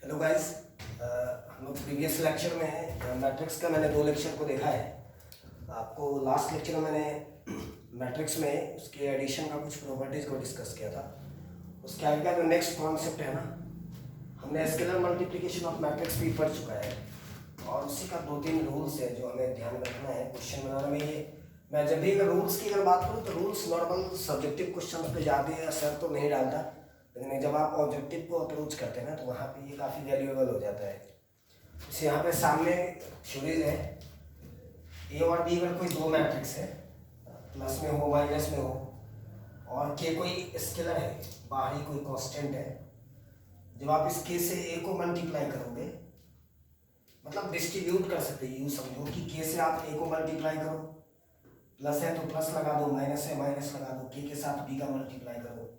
Hello guys, हम लोग previous lecture में मैट्रिक्स का मैंने 2 लेक्चर को देखा है। आपको लास्ट लेक्चर में मैंने मैट्रिक्स में उसके एडिशन का कुछ प्रॉपर्टीज़ को डिस्कस किया था। उसके आगे का जो नेक्स्ट कॉन्सेप्ट है ना, हमने स्केलर मल्टीप्लिकेशन ऑफ मैट्रिक्स भी पढ़ चुका है और उसी का 2-3 रूल्स है जो हमें ध्यान रखना है क्वेश्चन बनाने में। ये मैं जब भी अगर रूल्स की अगर बात करूँ तो रूल्स नॉर्मल सब्जेक्टिव क्वेश्चन पे ज़्यादा असर तो नहीं डालता, लेकिन जब आप ऑब्जेक्टिव को अप्रोच करते हैं ना तो वहाँ पे ये काफ़ी वैल्यूएबल हो जाता है। जैसे यहाँ पे सामने थ्योरीज है, ए और बी अगर कोई 2 मैट्रिक्स है, प्लस में हो माइनस में हो, और के कोई स्केलर है, बाहरी कोई कांस्टेंट है, जब आप इस के से ए को मल्टीप्लाई करोगे, मतलब डिस्ट्रीब्यूट कर सकते हैं, यूँ समझो कि के से आप ए को मल्टीप्लाई करो, प्लस है तो प्लस लगा दो, माइनस है माइनस लगा दो, के साथ बी का मल्टीप्लाई करो।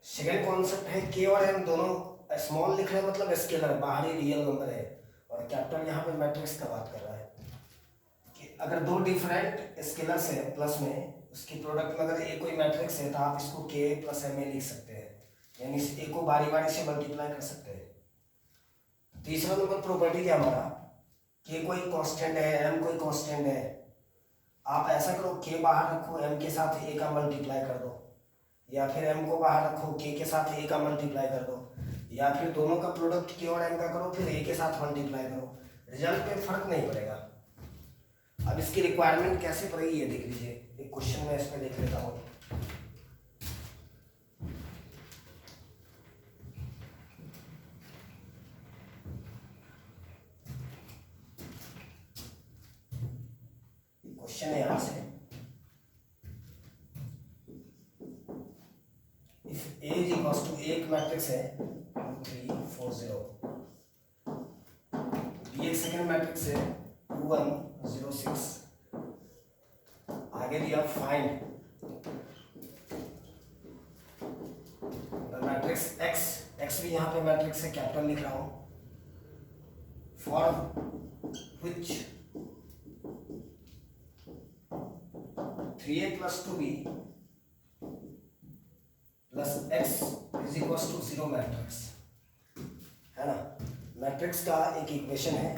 सेकेंड कॉन्सेप्ट है के और एम दोनों स्मॉल लिख रहे हैं, मतलब स्केलर बाहरी रियल नंबर है, और कैपिटल यहाँ पे मैट्रिक्स का बात कर रहा है कि अगर 2 डिफरेंट स्केलर्स है प्लस में, उसकी प्रोडक्ट में अगर ए कोई मैट्रिक्स है तो आप इसको के प्लस एम ए लिख सकते हैं, यानी इस ए को बारी बारी से मल्टीप्लाई कर सकते हैं। तीसरा नंबर प्रॉपर्टी क्या हमारा, के कोई कांस्टेंट है, एम कोई कांस्टेंट है, आप ऐसा करो के बाहर रखो, एम के साथ ए का मल्टीप्लाई कर दो, या फिर एम को बाहर रखो, के के साथ ए का मल्टीप्लाई कर दो, या फिर दोनों का प्रोडक्ट के और एम का करो, फिर ए के साथ मल्टीप्लाई करो, रिजल्ट पे फर्क नहीं पड़ेगा। अब इसकी रिक्वायरमेंट कैसे पड़ेगी ये देख लीजिए, एक क्वेश्चन में इसमें देख लेता हूँ। क्वेश्चन है यहाँ से, if A is equals to, एक मैट्रिक्स है 2 3 4 0, बी एक सेकेंड मैट्रिक्स है 2 1 0 6, आगे दिया find the matrix x, x भी यहाँ पे मैट्रिक्स है, कैपिटल लिख रहा हूँ, for which 3a plus 2b plus x is equals to 0 matrix है ना। मैट्रिक्स का एक इक्वेशन है,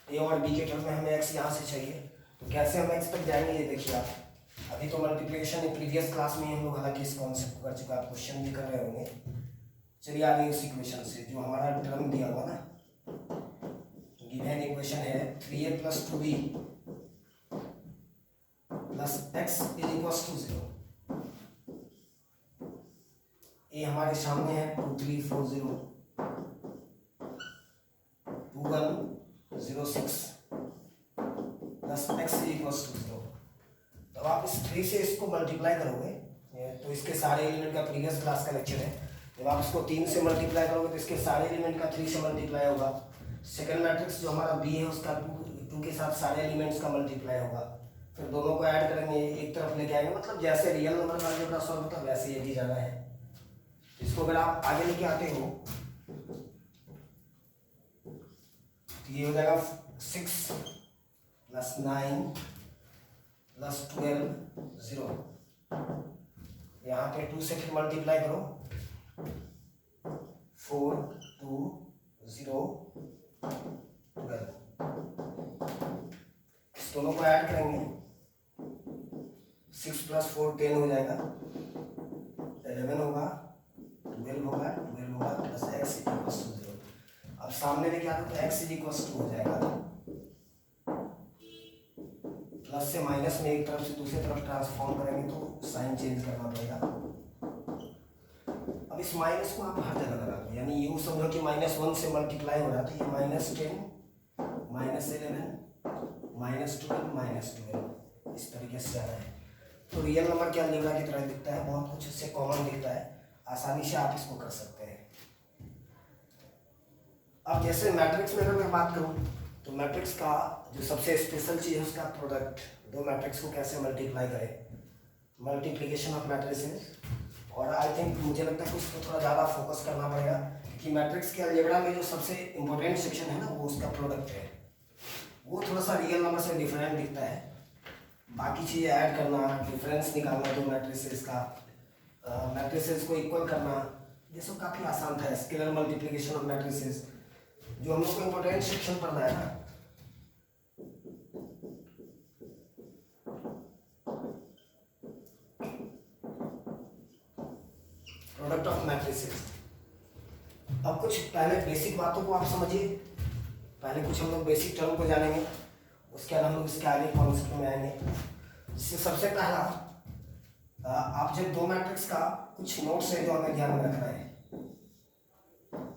ए और बी के टर्म में हमें x यहाँ से चाहिए, तो कैसे हम x तक जाएंगे ये देखिए आप। अभी तो मल्टीप्लिकेशन प्रीवियस क्लास में हम लोग हालांकि इस कॉन्सेप्ट को कर चुका, आप क्वेश्चन भी कर रहे होंगे। चलिए आगे इस इक्वेशन से जो हमारा टर्म दिया हुआ ना, गिवन इक्वेशन है 3a plus 2b plus X is equals to 0। ये हमारे सामने है 2 3 4 0 2 1 0 6 plus X is equals to 0। तो आप इस 3 से इसको मल्टीप्लाई करोगे, तो इसके सारे एलिमेंट का प्रीवियस क्लास का लेक्चर है, जब आप इसको 3 से मल्टीप्लाई करोगे तो इसके सारे एलिमेंट का 3 से मल्टीप्लाई होगा। सेकेंड मैट्रिक्स जो हमारा बी है उसका 2 के साथ सारे एलिमेंट्स का मल्टीप्लाई होगा, फिर दोनों को ऐड करेंगे, एक तरफ लेके आएंगे, मतलब जैसे रियल नंबर का अलजेब्रा सॉल्व होता है वैसे ये भी जाना है। इसको अगर आप आगे लेके आते हो तो ये हो जाएगा 6 प्लस 9 प्लस 12 0, यहाँ पे 2 से फिर मल्टीप्लाई करो, 4 2 0 12, इस दोनों को ऐड करेंगे, 6 प्लस 4 10 हो जाएगा, 11 होगा, 12 होगा, 12 होगा, plus X is equals to 0। अब सामने लेके आते तो एक्स इज इक्वल्स टू हो जाएगा, प्लस से माइनस में एक तरफ से दूसरी तरफ ट्रांसफॉर्म करेंगे तो साइन चेंज करना पड़ेगा। अब इस माइनस को आप हर जगह लगा दो, यानी यूँ समझो कि -1 से मल्टीप्लाई हो रहा है, तो ये -10 -11 -12 इस तरीके से जाना है। तो रियल नंबर के अलजेब्रा की तरह दिखता है, बहुत कुछ इससे कॉमन दिखता है, आसानी से आप इसको कर सकते हैं। अब जैसे मैट्रिक्स में अगर मैं बात करूं तो मैट्रिक्स का जो सबसे स्पेशल चीज़ है उसका प्रोडक्ट, 2 मैट्रिक्स को कैसे मल्टीप्लाई करें, मल्टीप्लिकेशन ऑफ मैट्रिसेस। और आई थिंक मुझे लगता है कि उसको थोड़ा ज़्यादा फोकस करना पड़ेगा कि मैट्रिक्स के अलजेब्रा में जो सबसे इम्पोर्टेंट सेक्शन है ना वो उसका प्रोडक्ट है, वो थोड़ा सा रियल नंबर से डिफरेंट दिखता है। बाकी चीज़ें ऐड करना, डिफरेंस निकालना 2 मैट्रिसेस का, मैट्रिसेस को इक्वल करना, ये सब काफ़ी आसान था, स्केलर मल्टीप्लिकेशन ऑफ मैट्रिसेस, जो हम लोग को इम्पोर्टेंट सेक्शन पढ़ना है ना। Product of matrices. अब कुछ पहले बेसिक बातों को आप समझिए, पहले कुछ हम लोग बेसिक टर्म को जानेंगे, उसके बाद हम लोग इसके आगे कॉन्सेप्ट में आएंगे। जिससे सबसे पहला आप जब दो मैट्रिक्स का कुछ नोट्स है जो हमें ध्यान में रखना है।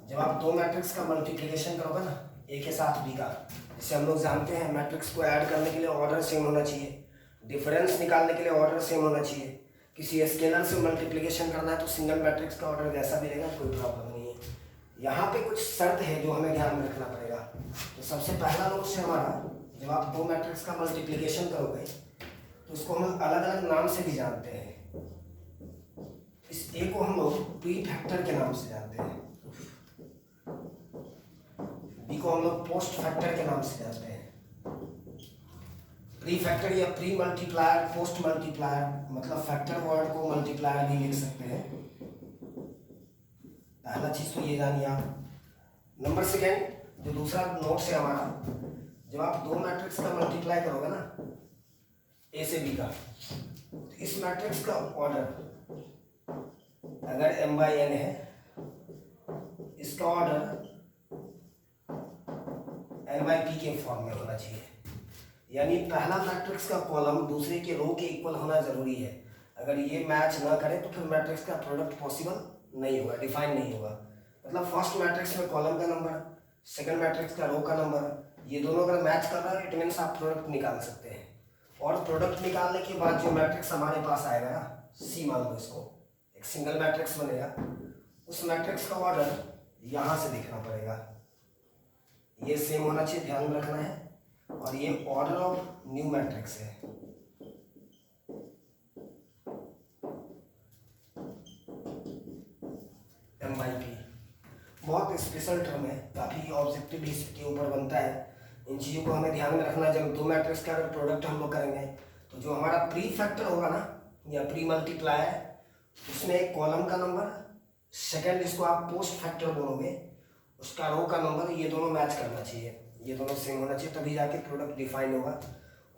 जब आप दो मैट्रिक्स का मल्टीप्लिकेशन करोगे ना, ए के साथ बी का, जैसे हम लोग जानते हैं मैट्रिक्स को ऐड करने के लिए ऑर्डर सेम होना चाहिए, डिफरेंस निकालने के लिए ऑर्डर सेम होना चाहिए। किसी स्केलर से मल्टीप्लिकेशन करना है तो सिंगल मैट्रिक्स का ऑर्डर जैसा भी रहेगा, कोई प्रॉब्लम नहीं है। यहाँ पे कुछ शर्त है जो हमें ध्यान में रखना पड़ेगा। तो सबसे पहला नोट्स है हमारा, जब आप दो मैट्रिक्स का मल्टीप्लिकेशन करोगे तो इसको हम अलग अलग नाम से भी जानते हैं। इस ए को हम लोग प्री फैक्टर के नाम से जानते हैं, बी को हम लोग पोस्ट फैक्टर के नाम से जानते हैं। प्री फैक्टर या प्री मल्टीप्लायर, पोस्ट मल्टीप्लायर, मतलब फैक्टर वर्ड को मल्टीप्लायर भी लिख सकते हैं। पहला चीज तो ये जानिए आप। नंबर सेकेंड, जो दूसरा नोट है हमारा, जब आप दो मैट्रिक्स का मल्टीप्लाई करोगे ना, ए से बी का, तो इस मैट्रिक्स का ऑर्डर अगर m बाई n है, इसका ऑर्डर n बाई p के फॉर्म में होना चाहिए। यानी पहला मैट्रिक्स का कॉलम दूसरे के रो के इक्वल होना जरूरी है। अगर ये मैच ना करे तो फिर मैट्रिक्स का प्रोडक्ट पॉसिबल नहीं होगा, डिफाइन नहीं होगा। मतलब फर्स्ट मैट्रिक्स में कॉलम का नंबर, सेकंड मैट्रिक्स का रो का नंबर, ये दोनों अगर मैच कर रहा है, इट मीन्स आप प्रोडक्ट निकाल सकते हैं। और प्रोडक्ट निकालने के बाद जो मैट्रिक्स हमारे पास आएगा ना, सी मान लो इसको, एक सिंगल मैट्रिक्स बनेगा, उस मैट्रिक्स का ऑर्डर यहाँ से देखना पड़ेगा। ये सेम होना चाहिए, ध्यान में रखना है। और ये ऑर्डर ऑफ न्यू मैट्रिक्स है। m बाई p बहुत स्पेशल टर्म है, काफ़ी ऑब्जेक्टिव भी इसके ऊपर बनता है। इन चीज़ों को हमें ध्यान में रखना। जब दो मैट्रिक्स का अगर प्रोडक्ट हम लोग करेंगे तो जो हमारा प्री फैक्टर होगा ना, या प्री मल्टीप्लायर, उसमें एक कॉलम का नंबर, सेकंड जिसको आप पोस्ट फैक्टर बोलोगे, उसका रो का नंबर, ये दोनों मैच करना चाहिए, ये दोनों सेम होना चाहिए, तभी जाके प्रोडक्ट डिफाइन होगा।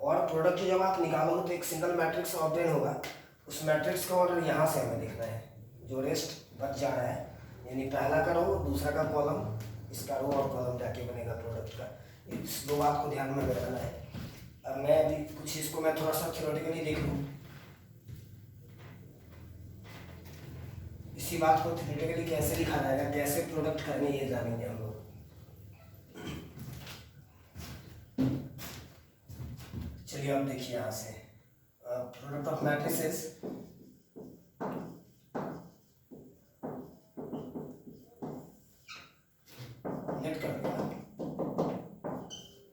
और प्रोडक्ट जब आप निकालोगे तो एक सिंगल मैट्रिक्स ऑब्टेन होगा, उस मैट्रिक्स का ऑर्डर यहाँ से हमें देखना है, जो रेस्ट बच जा रहा है, यानी पहला का रो, दूसरा का कॉलम, इसका रो और कॉलम जाके बनेगा प्रोडक्ट का। इस दो बात को ध्यान में रखना है। अब मैं अभी कुछ इसको मैं थोड़ा सा थ्योरेटिकली देख लूँ, इसी बात को थ्योरेटिकली कैसे लिखा जाएगा, कैसे प्रोडक्ट करने, ये जानेंगे हम लोग। चलिए अब देखिए यहाँ से प्रोडक्ट ऑफ मैट्रिसेस। नेट कर दिया,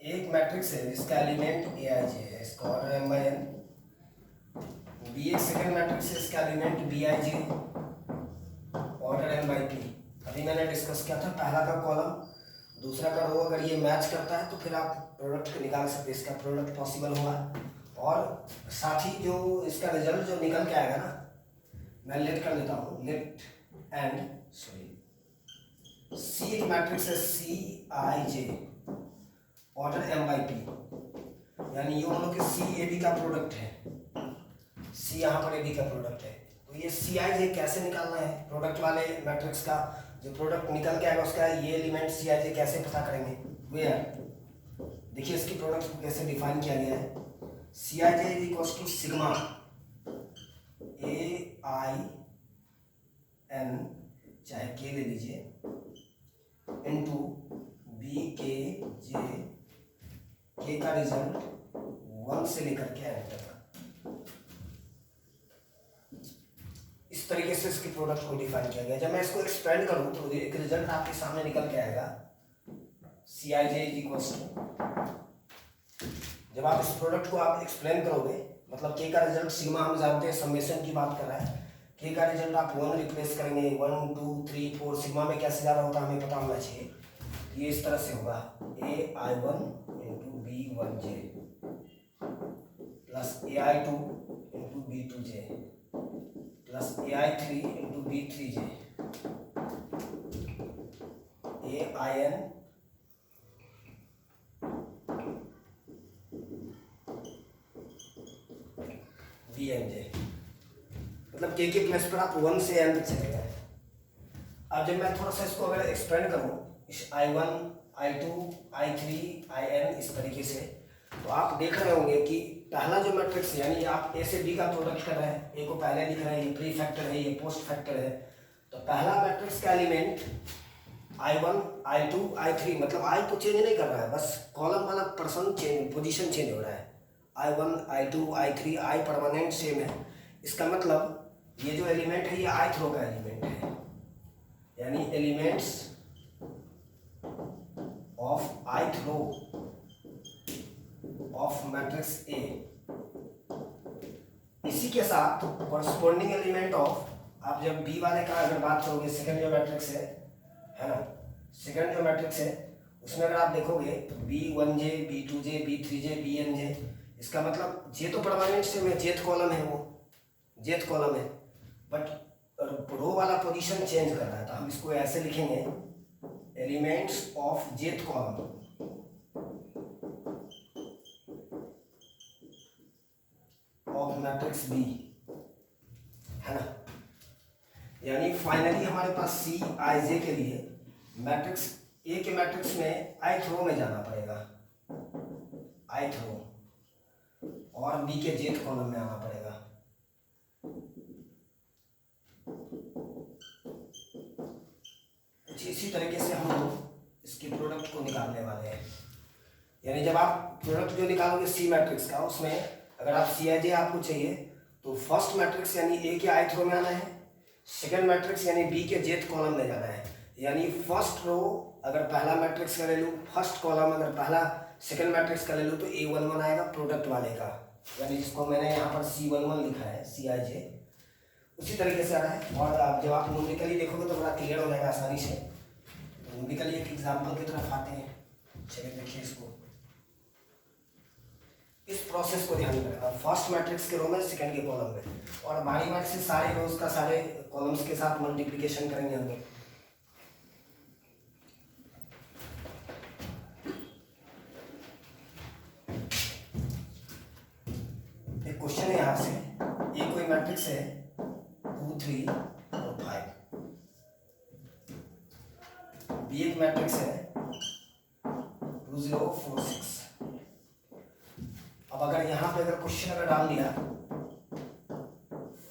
एक मैट्रिक्स है जिसका एलिमेंट ए आई जे है, इसका order m by n। B एक सेकेंड मैट्रिक्स है, इसका element B I J, order n by p। अभी मैंने डिस्कस किया था, पहला का कॉलम, दूसरा का रो, अगर ये मैच करता है तो फिर आप प्रोडक्ट निकाल सकते हैं, इसका प्रोडक्ट पॉसिबल होगा। और साथ ही जो इसका रिजल्ट जो निकल के आएगा ना, मैं लेट कर लेता हूँ, लेट एंड सॉरी सी एक मैट्रिक्स है, C I J, order m by p, यानी ये हम लोग के सी ए बी का प्रोडक्ट है, सी यहाँ पर ए बी का प्रोडक्ट है। तो ये सी आई जे कैसे निकालना है, प्रोडक्ट वाले मैट्रिक्स का जो प्रोडक्ट निकल के आएगा उसका ये एलिमेंट सी आई जे कैसे पता करेंगे, वेयर, देखिए इसकी प्रोडक्ट को कैसे डिफाइन किया गया है। C I J is equal to sigma A I N, चाहे के ले लीजिए, इनटू बी के जे, के का रिजल्ट 1 से लेकर के n तक। इस तरीके से इसके प्रोडक्ट को डिफाइन किया गया। जब मैं इसको एक्सपेंड करूं तो एक रिजल्ट आपके सामने निकल के आएगा, सी I J is equal to, जब आप इस प्रोडक्ट को आप एक्सप्लेन करोगे, मतलब के का रिजल्ट सिग्मा हम जानते हैं, समेशन की बात कर रहा है, के का रिजल्ट आप 1 रिप्लेस करेंगे, 1 2 3 4, सिग्मा में कैसे ज़्यादा होता है हमें पता होना चाहिए। ये इस तरह से होगा, A I one into B one J plus A I two into B two J plus A I three into B three J AIN BNJ, मतलब के प्लेस पर आप 1 से n तक चले गए। अब जब मैं थोड़ा सा इसको अगर एक्सपेंड करूं I1 I2 I3 IN इस तरीके से, तो आप देख रहे होंगे कि पहला जो मैट्रिक्स यानी आप ए से बी का प्रोडक्ट कर रहे हैं, ए को पहले लिख रहे हैं, ये प्री फैक्टर है, ये पोस्ट फैक्टर है, तो पहला मैट्रिक्स का एलिमेंट I1 I2 I3, मतलब I को चेंज नहीं कर रहा है, बस कॉलम वाला पर्सन चेंज, पोजीशन चेंज हो रहा है। I1 I2 I3 I permanent same है। इसका मतलब ये जो एलिमेंट है ये I थ्रो का एलिमेंट है, यानी elements of I throw of matrix A। इसी के साथ कॉरस्पॉन्डिंग एलिमेंट ऑफ, आप जब बी वाले का अगर बात करोगे, सेकंड जो मैट्रिक्स है ना, सेकंड जो मैट्रिक्स है उसमें अगर आप देखोगे तो B1J B2J B3J BNJ, इसका मतलब जे तो परमानेंट सेम है, जेथ कॉलम है, वो जेथ कॉलम है, बट रो वाला पोजीशन चेंज कर रहा है, तो हम इसको ऐसे लिखेंगे elements of jth column of matrix B, है ना। यानी फाइनली हमारे पास CIJ के लिए मैट्रिक्स ए के मैट्रिक्स में I थ्रो में जाना पड़ेगा, I थ्रो, और बी के जेथ कॉलम में आना पड़ेगा। कुछ इसी तरीके से हम लोग इसके प्रोडक्ट को निकालने वाले हैं। यानी जब आप प्रोडक्ट जो निकालोगे सी मैट्रिक्स का, उसमें अगर आप CIJ आपको चाहिए तो फर्स्ट मैट्रिक्स यानी ए के I थ्रो में आना है, सेकेंड मैट्रिक्स यानी बी के जेथ कॉलम में जाना है। यानी फर्स्ट रो अगर पहला मैट्रिक्स का ले लूँ, फर्स्ट कॉलम अगर पहला सेकेंड मैट्रिक्स का ले लूँ, तो A11 आएगा प्रोडक्ट वाले का, यानी जिसको मैंने यहाँ पर C11 लिखा है, CIJ उसी तरीके से आ रहा है। और आप जब आप न्यूमेरिकली देखोगे तो बड़ा क्लियर हो जाएगा आसानी से। न्यूमेरिकली एक एग्जाम्पल की तरफ आते हैं, चलिए देखिए इसको, इस प्रोसेस को ध्यान में रखना, फर्स्ट मैट्रिक्स के रो में, सेकंड के कॉलम में, और बारी बारी से सारे रोज का सारे कॉलम्स के साथ मल्टीप्लिकेशन करेंगे हम लोग। एक क्वेश्चन है यहाँ से, ये कोई मैट्रिक्स है 2 3 और 5, बी एक मैट्रिक्स है 2 0 4 6। अब अगर यहाँ पे अगर क्वेश्चन अगर डाल दिया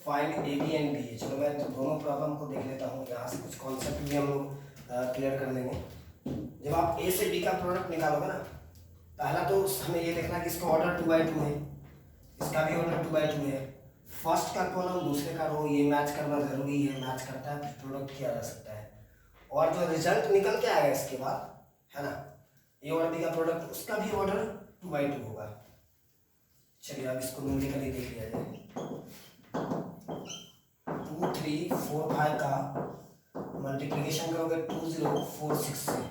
फाइंड AB एंड BA, चलो मैं तो दोनों प्रॉब्लम को देख लेता हूँ, यहाँ से कुछ कॉन्सेप्ट भी हम लोग क्लियर कर लेंगे। जब आप A से B का प्रोडक्ट निकालोगे ना, पहला तो हमें ये देखना कि इसका ऑर्डर 2x2 है, इसका भी ऑर्डर 2x2 है, फर्स्ट का कॉलम दूसरे का रो, ये मैच करना जरूरी है, मैच करता है तो प्रोडक्ट किया जा सकता है, और जो रिजल्ट निकल के आएगा इसके बाद, है ना, A और B का प्रोडक्ट, उसका भी ऑर्डर 2x2 होगा। चलिए अब इसको न्यूमेरिकली देख लिया जाए। 2 3 4 5 का मल्टीप्लिकेशन करोगे 2 0 4 6 से,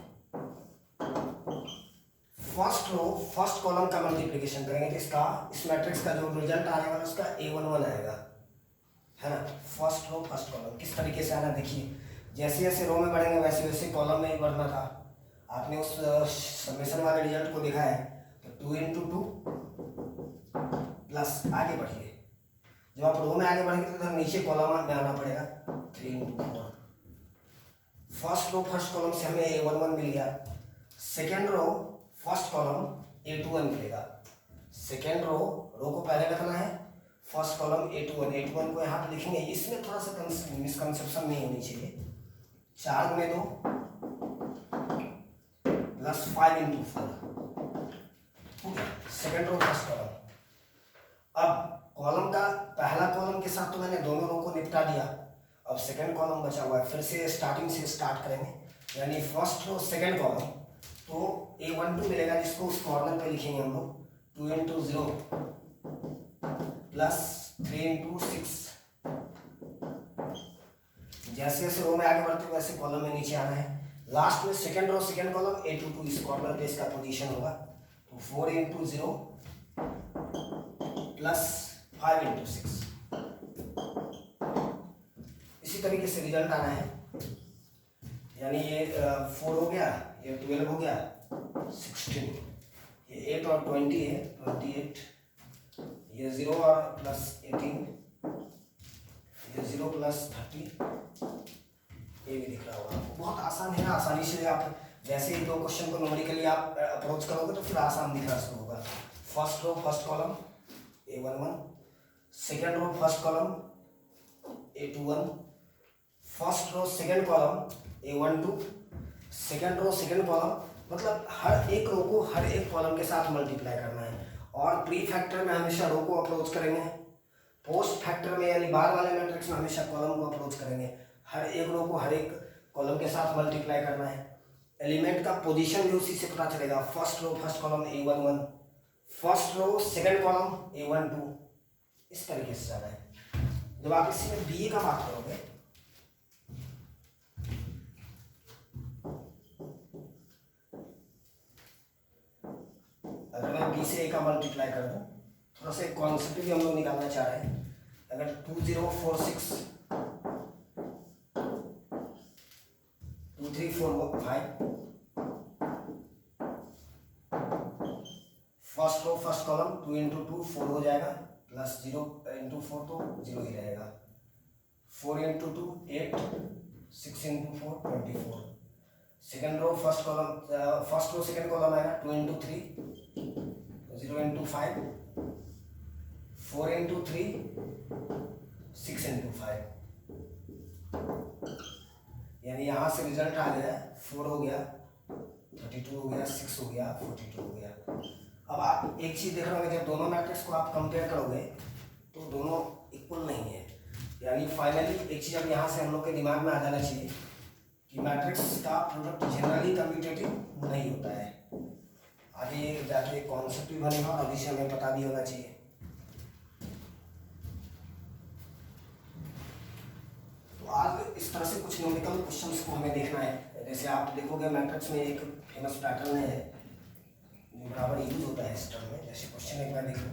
फर्स्ट रो फर्स्ट कॉलम का मल्टीप्लिकेशन करेंगे तो इसका, इस मैट्रिक्स का जो रिजल्ट आने वाला उसका A11 आएगा, है ना। फर्स्ट रो फर्स्ट कॉलम किस तरीके से आना देखिए, जैसे जैसे रो में बढ़ेंगे वैसे वैसे कॉलम में ही बढ़ना था। आपने उस समेशन वाले रिजल्ट को देखा है, तो 2 × 2 प्लस आगे बढ़िए, जब आप रो में आगे बढ़ेंगे तो नीचे कॉलम में आना पड़ेगा 3 × 4। फर्स्ट रो फर्स्ट कॉलम से हमें A11 मिल गया, second row first column A21 मिलेगा, सेकेंड रो को पहले रखना है, फर्स्ट कॉलम A21 को यहाँ पे लिखेंगे। इसमें थोड़ा सा मिसकंसेप्शन नहीं होनी चाहिए, 4 × 2 प्लस 5 × 4, सेकेंड रो फर्स्ट कॉलम। अब कॉलम का पहला कॉलम के साथ तो मैंने दोनों रो को निपटा दिया, अब सेकंड कॉलम बचा हुआ है, फिर से स्टार्टिंग से स्टार्ट करेंगे, यानी फर्स्ट रो सेकंड कॉलम, तो A12 मिलेगा जिसको उस कॉर्नर पे लिखेंगे हम लोग 2 × 0 प्लस 3 × 6। जैसे जैसे रो में आगे बढ़ते हैं वैसे कॉलम में नीचे आना है। लास्ट में second row second column A22 इस कॉर्नर पे इसका पोजीशन होगा, तो 4 × 0 प्लस 5 × 6। इसी तरीके से रिजल्ट आना है यानी ये 4 हो गया, ये 12 हो गया, 16, ये 8 और 20 है, 28, ये 0 और प्लस 18, ये 0 प्लस 30, ये भी दिख रहा होगा आपको। बहुत आसान है ना, आसानी से आप जैसे ही दो क्वेश्चन को न्यूमेरिकली आप अप्रोच करोगे तो फिर आसान दिखना शुरू होगा। First row first column A11, second row first column A21, first row second column A12, second row second column, मतलब हर एक रो को हर एक कॉलम के साथ मल्टीप्लाई करना है। और प्री फैक्टर में हमेशा रो को अप्रोच करेंगे, पोस्ट फैक्टर में यानी बाद वाले मैट्रिक्स में हमेशा कॉलम को अप्रोच करेंगे। हर एक रो को हर एक कॉलम के साथ मल्टीप्लाई करना है। एलिमेंट का पोजीशन भी उसी से पता चलेगा। First row first column A11, first row second column A12, इस तरीके से जाना है। जब आप इसी में बी का बात करोगे अगर मैं बी से ए का मल्टीप्लाई कर दूं, थोड़ा सा कॉन्सेप्ट भी हम लोग निकालना चाह रहे हैं। अगर 2046 2345, first row first column 2 into 2 4 हो जाएगा, प्लस 0 इंटू 4 तो 0 ही रहेगा। 4 into 2 8, 6 into 4 24। Second row first column first row second column आएगा 2 इंटू 3 0 इंटू 5, 4 इंटू 3 6 इंटू 5, यानी यहाँ से रिजल्ट आ गया 4 हो गया, 32 हो गया, 6 हो गया, 42 हो गया। अब आप एक चीज़ देख रहे होंगे, जब दोनों मैट्रिक्स को आप कंपेयर करोगे तो दोनों इक्वल नहीं है। यानी फाइनली एक चीज़ अब यहाँ से हम लोग के दिमाग में आ जाना चाहिए कि मैट्रिक्स का प्रोडक्ट जनरली कम्यूटेटिव नहीं होता है। आगे जाके कॉन्सेप्ट भी बनेगा और अभी से हमें पता भी होना चाहिए। तो आज इस तरह से कुछ न्यूमेरिकल क्वेश्चंस को हमें देखना है। जैसे आप देखोगे मैट्रिक्स में एक फेमस पैटर्न है जो बराबर यूज होता है इस टर्म में। जैसे क्वेश्चन एक बार देखो,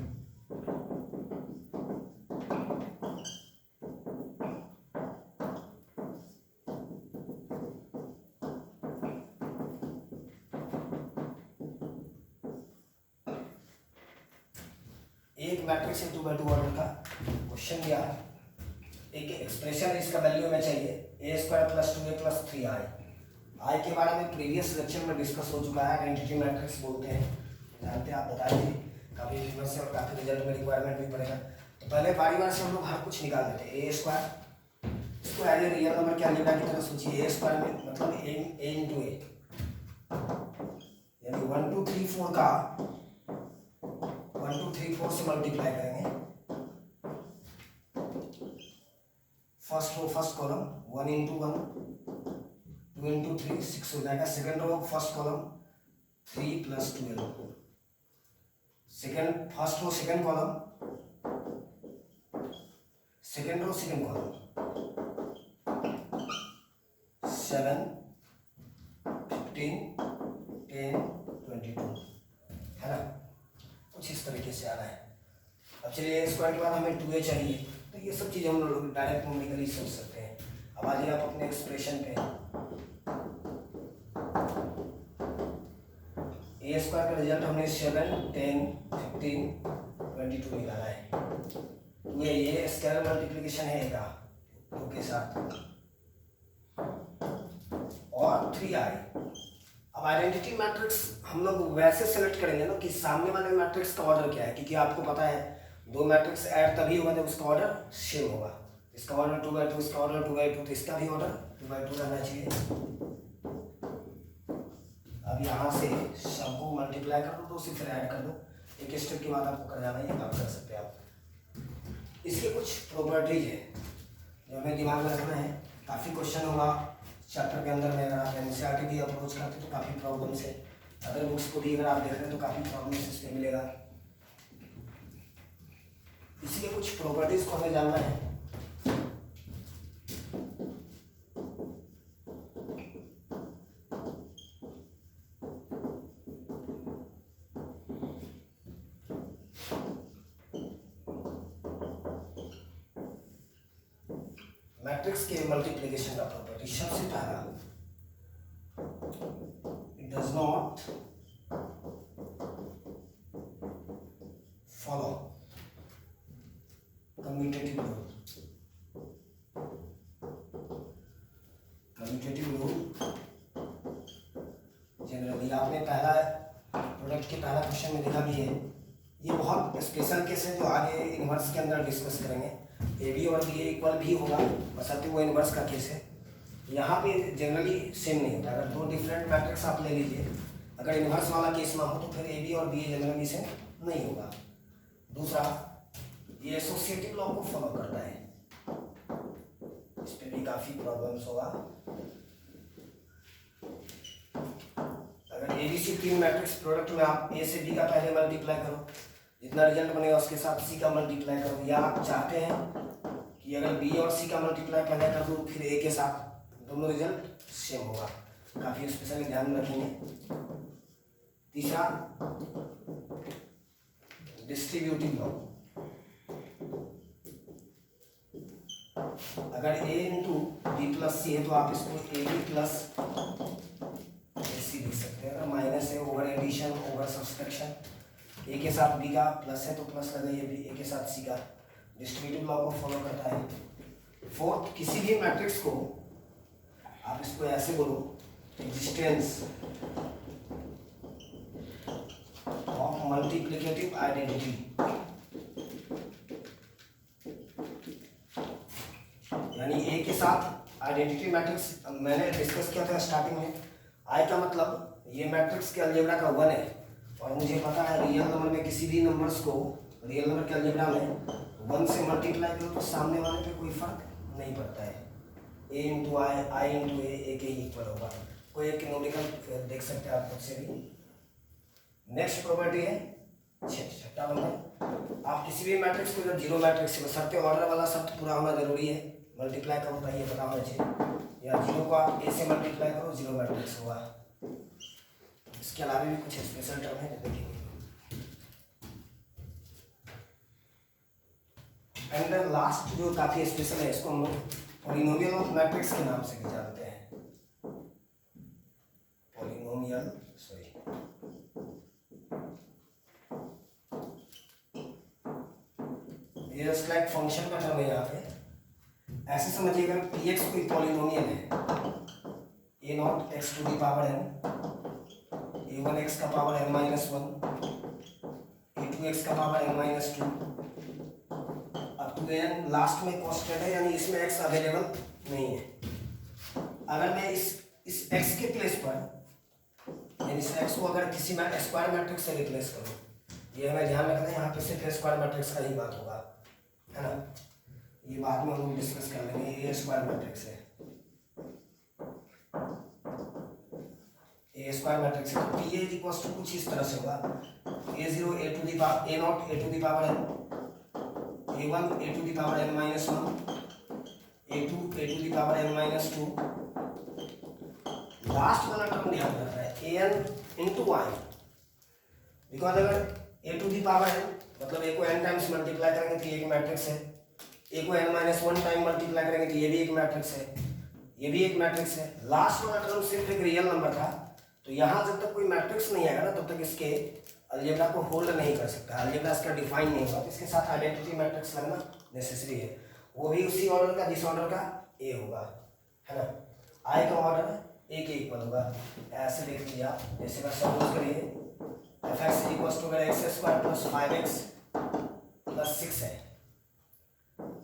एक मैट्रिक्स है 2x2 ऑर्डर का, क्वेश्चन दिया, एक एक्सप्रेशन इसका वैल्यू हमें चाहिए a² + 2a + 3i। आई के बारे में प्रीवियस लेक्चर में डिस्कस हो चुका है, आइडेंटिटी मैट्रिक्स बोलते हैं, जानते हैं आप, बताइए, काफ़ी फेमस है और काफ़ी रिजल्ट में रिक्वायरमेंट भी पड़ेगा। तो पहले बारी बार से हम लोग हर कुछ निकाल देते हैं। a², इसको एज ए रियल नंबर के अलजेब्रा की तरह सोचिए। a² में मतलब a इंटू ए, यानी 1 2 3 4 का 1 2 3 4 से मल्टीप्लाई करेंगे। First row first column 1 into 1 2 into 3 6 हो जाएगा। Second row first column 3 + 12, second first row second column second row second column 7 15 10 22, है ना, कुछ इस तरीके से आ रहा है। अब चलिए a² के बाद हमें 2a चाहिए, तो ये सब चीज़ हम लोग डायरेक्ट न्यूमेरिकली सोच सकते हैं। अब आ जाइए आप अपने एक्सप्रेशन पे। a² का रिजल्ट हमने 7 10 15 22 निकाला है। ये स्केलर मल्टीप्लिकेशन है का 2 के साथ और 3i। अब आइडेंटिटी मैट्रिक्स हम लोग वैसे सेलेक्ट करेंगे ना कि सामने वाले मैट्रिक्स का ऑर्डर क्या है, क्योंकि आपको पता है दो मैट्रिक्स ऐड तभी होगा जब उसका ऑर्डर सेम होगा। इसका ऑर्डर 2x2, इसका ऑर्डर 2x2, तो इसका भी ऑर्डर 2x2 रहना चाहिए। अब यहाँ से सबको मल्टीप्लाई कर दो, उसे फिर ऐड कर दो, एक स्टेप के बाद आपको कर जाना है, ये काम कर सकते हैं आप। इसके कुछ प्रॉपर्टीज है जो हमें दिमाग में रखना है। काफ़ी क्वेश्चन होगा चैप्टर के अंदर में, अगर आप एनसीईआरटी भी अप्रोच करते तो काफ़ी प्रॉब्लम्स है, अदर बुक्स को भी अगर आप देख रहे हैं तो काफ़ी प्रॉब्लम्स इसमें मिलेगा। इसलिए कुछ प्रॉपर्टीज को हमें जानना है। मैट्रिक्स के मल्टीप्लिकेशन का प्रॉपर्टी सबसे पहला does not follow commutative rule. Commutative rule generally आपने पहला प्रोडक्ट के पहला क्वेश्चन में देखा भी है। ये बहुत स्पेशल केस है जो आगे इन्वर्स के अंदर डिस्कस करेंगे। ए बी और बी इक्वल भी होगा, बशर्ते वो इन्वर्स का केस है। यहाँ पे जनरली सेम नहीं होता। अगर दो डिफरेंट मैट्रिक्स आप ले लीजिए, अगर इन्वर्स वाला केस ना हो तो फिर ए बी और बी जनरली सेम नहीं होगा। दूसरा, ये एसोसिएटिव लॉ को फॉलो करता है, इस पर भी काफ़ी प्रॉब्लम्स होगा। अगर ए बी सी तीन मैट्रिक्स प्रोडक्ट में आप ए से बी का पहले मल्टीप्लाई करो, जितना रिजल्ट बनेगा उसके साथ सी का मल्टीप्लाई करो, या आप चाहते हैं कि अगर बी और सी का मल्टीप्लाई पहले कर दो फिर ए के साथ, दोनों रिजल्ट सेम होगा। काफ़ी स्पेशली ध्यान रखेंगे। तीसरा, डिस्ट्रीब्यूटिव लॉ। अगर a इंटू बी प्लस सी है तो आप इसको ए बी प्लस ए सी लिख सकते हैं। अगर माइनस है, ओवर एडिशन, ओवर सब्सट्रैक्शन, ए के साथ बी का प्लस है तो प्लस लगाइए, बी ए के साथ सी का। डिस्ट्रीब्यूटिव लॉ को फॉलो करता है। फोर्थ, किसी भी मैट्रिक्स को आप इसको ऐसे बोलो, एग्जिस्टेंस ऑफ मल्टीप्लिकेटिव आइडेंटिटी। यानी ए के साथ आइडेंटिटी मैट्रिक्स मैंने डिस्कस किया था स्टार्टिंग में। आई का मतलब ये मैट्रिक्स के अलजेब्रा का 1 है, और मुझे पता है रियल नंबर में किसी भी नंबर्स को रियल नंबर के अलजेब्रा में 1 से मल्टीप्लाई करो तो सामने वाले पे कोई फर्क नहीं पड़ता है। ए इंटू आई इंटू ए के इक्वल होगा। कोई एक न्यूमेरिकल देख सकते हैं आप खुद से भी। नेक्स्ट प्रॉपर्टी है छठा नंबर, आप किसी भी मैट्रिक्स को जब जीरो मैट्रिक्स से, बशर्ते ऑर्डर वाला शब्द पूरा होना जरूरी है, मल्टीप्लाई कब होता है ये पता होना चाहिए, या जीरो को आप ए से मल्टीप्लाई करो जीरो मैट्रिक्स होगा। इसके अलावा भी कुछ स्पेशल टर्म है देखेंगे। एंड लास्ट जो काफी स्पेशल है, इसको हम लोग पॉलिनोमियल ऑफ मैट्रिक्स के नाम से भी जानते हैं। पॉलिनोमियल ये जस्ट लाइक फंक्शन का टर्म है यहाँ पे। ऐसे समझिएगा पी एक्स कोई पॉलिनोमियल है, A naught X to the power N, A one X का power N minus one, A two X का पावर एन माइनस टू, अब टू एन लास्ट में कांस्टेंट है, यानी इसमें एक्स अवेलेबल नहीं है। अगर मैं इस एक्स के प्लेस पर, यानी इस एक्स को अगर किसी में स्क्वायर मैट्रिक्स से रिप्लेस करूँ, ये हमें ध्यान रखना है, यहाँ पे सिर्फ स्क्वायर मैट्रिक्स का ही बात होगा, है ना। ये बाद में हम लोग डिस्कस कर लेंगे। ये स्क्वायर मैट्रिक्स है, ए स्क्वायर मैट्रिक्स है, तो पी ए इक्वल्स टू कुछ इस तरह से होगा, A zero A to the power A naught A to the power N, A one A to the power N minus one, A two A to the power N minus two. Last वाला term ध्यान रखना है, A N into I, because अगर A to the power N मतलब A को N times multiply करेंगे तो ये एक मैट्रिक्स है, ए को N minus one time multiply करेंगे तो ये भी एक मैट्रिक्स है, ये भी एक मैट्रिक्स है। लास्ट वाला टर्म सिर्फ एक रियल नंबर था, तो यहाँ जब तक कोई मैट्रिक्स नहीं आएगा ना तब तक इसके अलजेब्रा को होल्ड नहीं कर सकता, अलजेब्रा इसका डिफाइन नहीं होगा, तो इसके साथ आइडेंटिटी मैट्रिक्स लगना नेसेसरी है। वो भी उसी ऑर्डर का जिस ऑर्डर का ए होगा, है ना। आई का ऑर्डर ए के इक्वल होगा, ऐसे देख लीजिए आप। जैसे मैं सपोज करिए एफ एक्स इक्वल्स टू अगर X square plus 5x plus 6 है,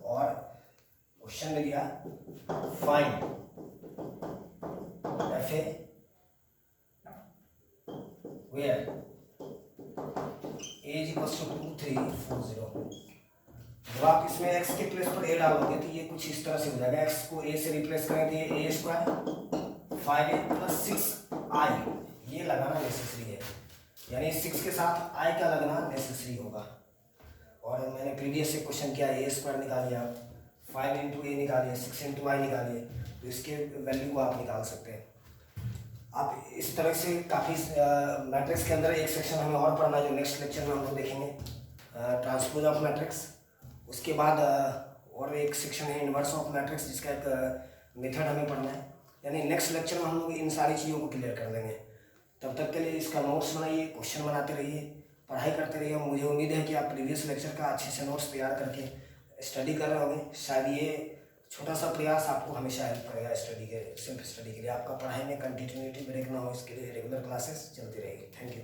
और क्वेश्चन में दिया find F A where A equals to 2 3 4 0। जब आप इसमें x के प्लेस पर a डालोगे तो ये कुछ इस तरह से हो जाएगा। x को a से रिप्लेस करें तो ये a square 5a plus 6i, ये लगाना नेसेसरी है, यानी 6 के साथ i का लगना नेसेसरी होगा। और मैंने प्रीवियस से क्वेश्चन किया, a स्क्वायर निकालिए आप, 5 इंटू ए निकालिए, 6 इंटू आई निकालिए, तो इसके वैल्यू को आप निकाल सकते हैं। आप इस तरह से काफ़ी मैट्रिक्स के अंदर एक सेक्शन हमें और पढ़ना है जो नेक्स्ट लेक्चर में हम लोग देखेंगे, ट्रांसपोज ऑफ मैट्रिक्स। उसके बाद और एक सेक्शन है इन्वर्स ऑफ मैट्रिक्स, जिसका एक मेथड हमें पढ़ना है। यानी नेक्स्ट लेक्चर में हम लोग इन सारी चीज़ों को क्लियर कर लेंगे। तब तब तक के लिए इसका नोट्स बनाइए, क्वेश्चन बनाते रहिए, पढ़ाई करते रहिए। मुझे उम्मीद है कि आप प्रीवियस लेक्चर का अच्छे से नोट्स तैयार करके स्टडी कर रहे होंगे। शायद ये छोटा सा प्रयास आपको हमेशा हेल्प करेगा स्टडी के, सेल्फ स्टडी के लिए। आपका पढ़ाई में कंटिन्यूटी ब्रेक ना हो, इसके लिए रेगुलर क्लासेस चलती रहेगी। Thank you.